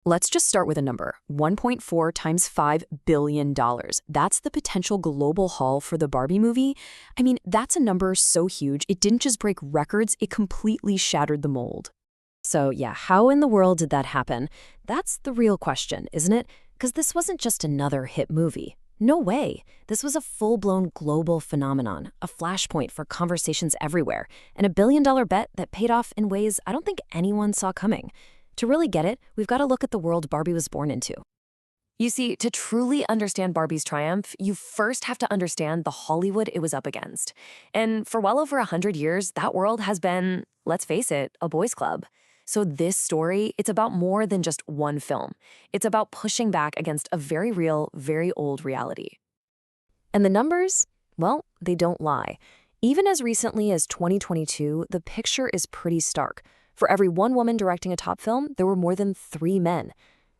Let's just start with a number, 1.4 times $5 billion. That's the potential global haul for the Barbie movie. I mean, that's a number so huge, it didn't just break records, it completely shattered the mold. So yeah, how in the world did that happen? That's the real question, isn't it? Because this wasn't just another hit movie. No way. This was a full-blown global phenomenon, a flashpoint for conversations everywhere, and a billion-dollar bet that paid off in ways I don't think anyone saw coming. To really get it, we've got to look at the world Barbie was born into. You see, to truly understand Barbie's triumph, you first have to understand the Hollywood it was up against. And for well over 100 years, that world has been, let's face it, a boys' club. So this story, it's about more than just one film. It's about pushing back against a very real, very old reality. And the numbers? Well, they don't lie. Even as recently as 2022, the picture is pretty stark. For every one woman directing a top film, there were more than 3 men.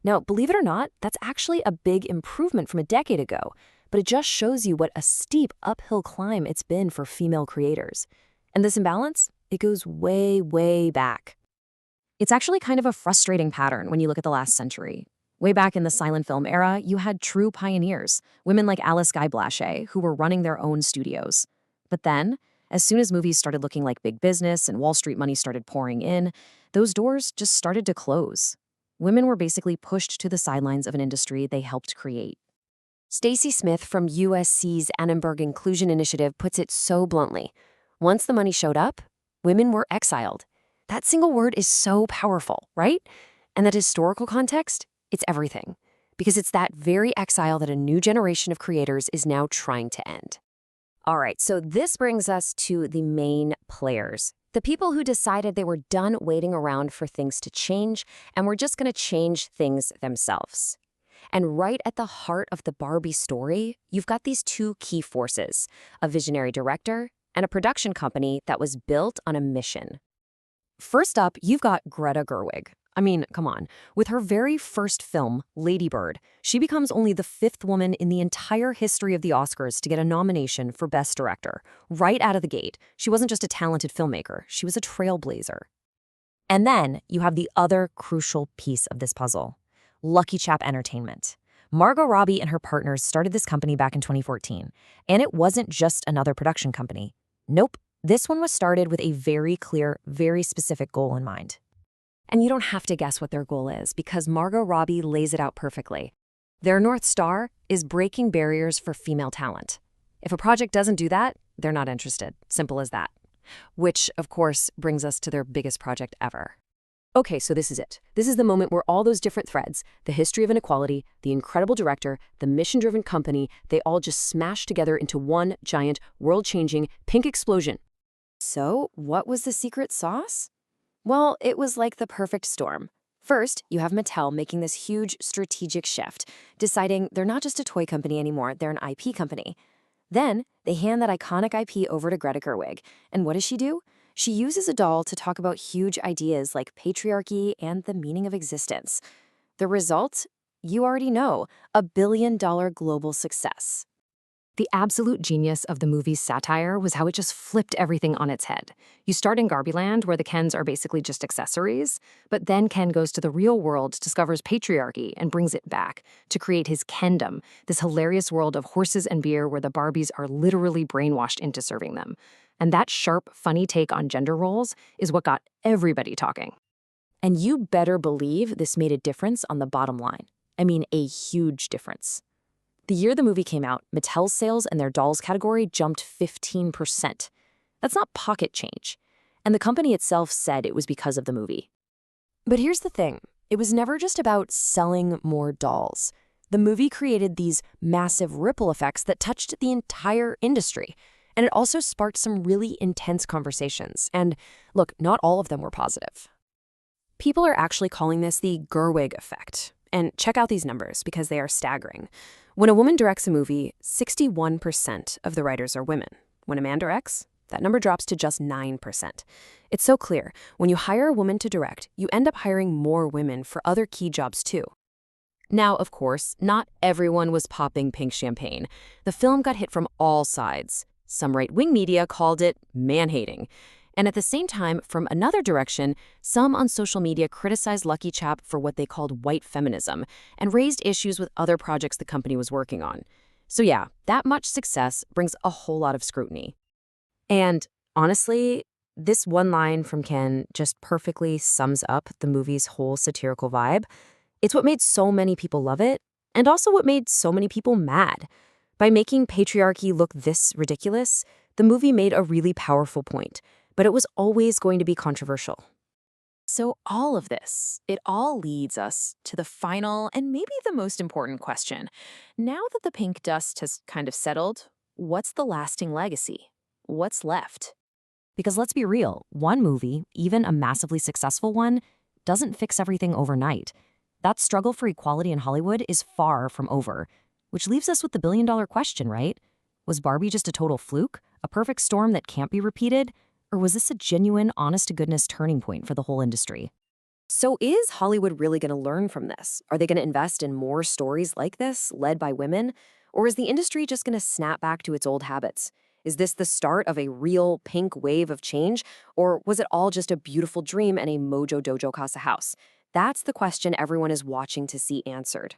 Now, believe it or not, that's actually a big improvement from a decade ago, but it just shows you what a steep uphill climb it's been for female creators. And this imbalance, it goes way, way back. It's actually kind of a frustrating pattern when you look at the last century. Way back in the silent film era, you had true pioneers, women like Alice Guy Blaché, who were running their own studios. But then, as soon as movies started looking like big business and Wall Street money started pouring in, those doors just started to close. Women were basically pushed to the sidelines of an industry they helped create. Stacy Smith from USC's Annenberg Inclusion Initiative puts it so bluntly. Once the money showed up, women were exiled. That single word is so powerful, right? And that historical context, it's everything. Because it's that very exile that a new generation of creators is now trying to end. All right, so this brings us to the main players. The people who decided they were done waiting around for things to change and were just going to change things themselves. And right at the heart of the Barbie story, you've got these two key forces, a visionary director and a production company that was built on a mission. First up, you've got Greta Gerwig. I mean, come on. With her very first film, Lady Bird, she becomes only the 5th woman in the entire history of the Oscars to get a nomination for Best Director. Right out of the gate, she wasn't just a talented filmmaker, she was a trailblazer. And then you have the other crucial piece of this puzzle, Lucky Chap Entertainment. Margot Robbie and her partners started this company back in 2014, and it wasn't just another production company. Nope, this one was started with a very clear, very specific goal in mind. And you don't have to guess what their goal is, because Margot Robbie lays it out perfectly. Their North Star is breaking barriers for female talent. If a project doesn't do that, they're not interested. Simple as that. Which, of course, brings us to their biggest project ever. Okay, so this is it. This is the moment where all those different threads, the history of inequality, the incredible director, the mission-driven company, they all just smash together into one giant, world-changing, pink explosion. So, what was the secret sauce? Well, it was like the perfect storm. First, you have Mattel making this huge strategic shift, deciding they're not just a toy company anymore, they're an IP company. Then, they hand that iconic IP over to Greta Gerwig. And what does she do? She uses a doll to talk about huge ideas like patriarchy and the meaning of existence. The result? You already know, a billion-dollar global success. The absolute genius of the movie's satire was how it just flipped everything on its head. You start in Garbieland, where the Kens are basically just accessories, but then Ken goes to the real world, discovers patriarchy, and brings it back to create his Kendom, this hilarious world of horses and beer where the Barbies are literally brainwashed into serving them. And that sharp, funny take on gender roles is what got everybody talking. And you better believe this made a difference on the bottom line. I mean, a huge difference. The year the movie came out, Mattel's sales in their dolls category jumped 15%. That's not pocket change. And the company itself said it was because of the movie. But here's the thing. It was never just about selling more dolls. The movie created these massive ripple effects that touched the entire industry. And it also sparked some really intense conversations. And look, not all of them were positive. People are actually calling this the Gerwig effect. And check out these numbers because they are staggering. When a woman directs a movie, 61% of the writers are women. When a man directs, that number drops to just 9%. It's so clear. When you hire a woman to direct, you end up hiring more women for other key jobs too. Now, of course, not everyone was popping pink champagne. The film got hit from all sides. Some right-wing media called it man-hating. And at the same time, from another direction, some on social media criticized Lucky Chap for what they called white feminism and raised issues with other projects the company was working on. So yeah, that much success brings a whole lot of scrutiny. And honestly, this one line from Ken just perfectly sums up the movie's whole satirical vibe. It's what made so many people love it, and also what made so many people mad. By making patriarchy look this ridiculous, the movie made a really powerful point, but it was always going to be controversial. So all of this, it all leads us to the final and maybe the most important question. Now that the pink dust has kind of settled, what's the lasting legacy? What's left? Because let's be real, one movie, even a massively successful one, doesn't fix everything overnight. That struggle for equality in Hollywood is far from over, which leaves us with the billion-dollar question, right? Was Barbie just a total fluke, a perfect storm that can't be repeated? Or was this a genuine, honest-to-goodness turning point for the whole industry? So is Hollywood really going to learn from this? Are they going to invest in more stories like this, led by women? Or is the industry just going to snap back to its old habits? Is this the start of a real pink wave of change? Or was it all just a beautiful dream and a Mojo Dojo Casa house? That's the question everyone is watching to see answered.